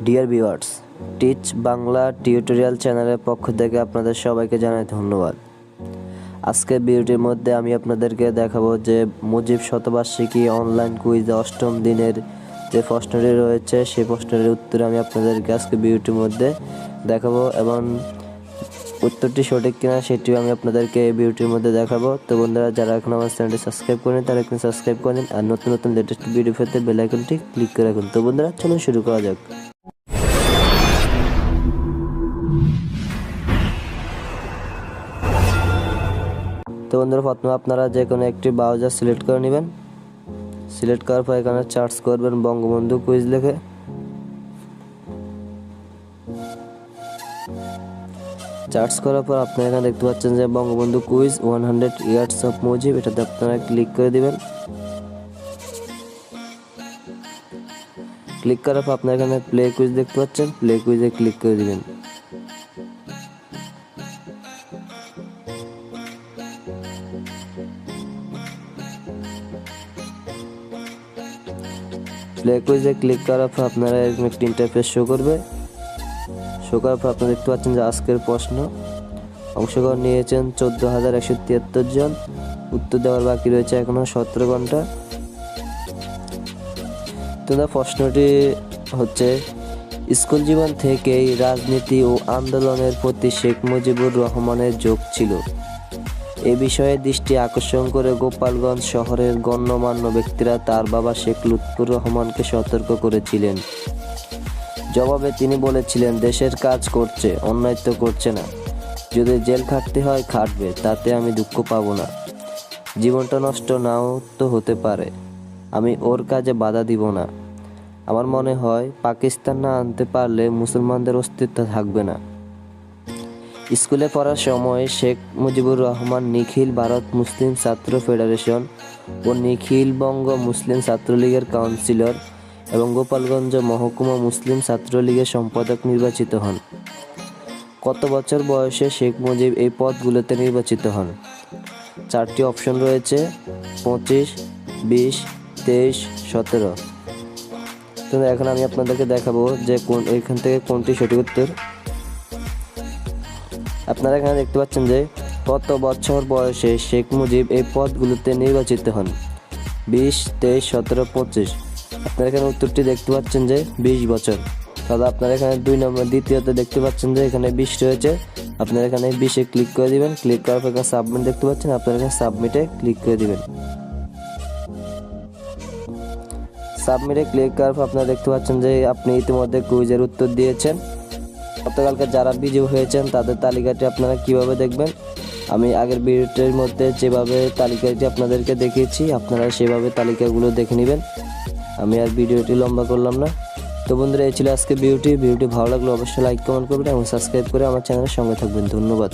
Dear viewers, teach Bangla tutorial চ্যানেলের পক্ষ থেকে আপনাদের সবাইকে জানাই ধন্যবাদ। আজকের ভিডিওটির মধ্যে আমি আপনাদেরকে দেখাবো যে মুজিব শতবার্ষিকী অনলাইন কুইজে অষ্টম দিনের যে প্রশ্নটি রয়েছে সেই প্রশ্নের উত্তর আমি আপনাদেরকে আজকে ভিডিওটির মধ্যে দেখাবো এবং উত্তরটি সঠিক কিনা সেটিও আমি আপনাদেরকে এই ভিডিওটির মধ্যে দেখাবো। তো বন্ধুরা, যারা এখন আমার চ্যানেলটি সাবস্ক্রাইব করেন তারা এখন সাবস্ক্রাইব করেন আর নতুন নতুন লেটেস্ট ভিডিও পেতে বেল আইকনটি ক্লিক করে রাখুন। তো বন্ধুরা, চলুন শুরু করা যাক। তো বন্ধুরা, প্রথমে আপনারা যে কোনো একটি ব্রাউজার সিলেক্ট করে নেবেন। সিলেক্ট করার পর এখানে সার্চ করবেন বঙ্গবন্ধু কুইজ লিখে। সার্চ করার পর আপনারা এখানে দেখতে পাচ্ছেন যে Bangabandhu quiz 100 years of Mujib, এটাতে আপনারা ক্লিক করে দিবেন। ক্লিক করার পর আপনারা এখানে প্লে কুইজ দেখতে পাচ্ছেন, প্লে কুইজে ক্লিক করে দিবেন। প্লে কুইজে ক্লিক করার পর আপনারা এরকম একটি ইন্টারফেস শো করবে। শো করার পর আপনারা দেখতে পাচ্ছেন যে আজকের প্রশ্ন অংশগ্রহণ নিয়েছেন 14,173 জন। উত্তর দেওয়ার বাকি রয়েছে এখনো 17 ঘন্টা। তো প্রশ্নটি হচ্ছে, স্কুল জীবন থেকেই রাজনীতি ও আন্দোলনের প্রতি শেখ মুজিবুর রহমানের ঝোঁক ছিল। এ বিষয়ে দৃষ্টি আকর্ষণ করে গোপালগঞ্জ শহরের গণ্যমান্য ব্যক্তিরা তার বাবা শেখ লুৎফর রহমানকে সতর্ক করেছিলেন। জবাবে তিনি বলেছিলেন, দেশের কাজ করছে, অন্যায় তো করছে না। যদি জেল খাটতে হয় খাটবে, তাতে আমি দুঃখ পাবো না। জীবনটা নষ্ট নাও তো হতে পারে, আমি ওর কাজে বাধা দিব না। আমার মনে হয় পাকিস্তান না আনতে পারলে মুসলমানদের অস্তিত্ব থাকবে না। স্কুলে পড়ার সময় শেখ মুজিবুর রহমান নিখিল ভারত মুসলিম ছাত্র ফেডারেশন ও নিখিল বঙ্গ মুসলিম ছাত্রলীগের কাউন্সিলর এবং গোপালগঞ্জ মহকুমা মুসলিম ছাত্রলীগের সম্পাদক নির্বাচিত হন। কত বছর বয়সে শেখ মুজিব এই পদগুলোতে নির্বাচিত হন? 4টি অপশন রয়েছে, 25, 20, 23, 17। তো এখন আমি আপনাদেরকে দেখাবো যে এখান থেকে কোনটি সঠিক উত্তর। আপনারা এখানে দেখতে পাচ্ছেন যে কত বছর বয়সে শেখ মুজিব এই পদগুলোতে নির্বাচিত হন? 20, 23, 17, 25। আপনারা এখানে উত্তরটি দেখতে পাচ্ছেন যে 20 বছর। তাহলে আপনারা এখানে দ্বিতীয়তে দেখতে পাচ্ছেন যে এখানে 20 রয়েছে। আপনারা এখানে 20-এ ক্লিক করে দিবেন। ক্লিক করার পর এখানে সাবমিট দেখতে পাচ্ছেন, আপনারা এখানে সাবমিটে ক্লিক করে দিবেন। সাবমিটে ক্লিক করার পর আপনারা দেখতে পাচ্ছেন যে আপনি ইতিমধ্যে কুইজের উত্তর দিয়েছেন। গতকালকে যারা বিজয়ী হয়েছেন তাদের তালিকাটি আপনারা কিভাবে দেখবেন, আমি আগের ভিডিওটির মধ্যে যেভাবে তালিকাটি আপনাদেরকে দেখিয়েছি আপনারা সেভাবে তালিকাগুলো দেখে নেবেন। আমি আর ভিডিওটি লম্বা করলাম না। তো বন্ধুরা, এই ছিল আজকে ভিডিওটি ভালো লাগলে অবশ্যই লাইক কমেন্ট করবেন এবং সাবস্ক্রাইব করে আমার চ্যানেলের সঙ্গে থাকবেন। ধন্যবাদ।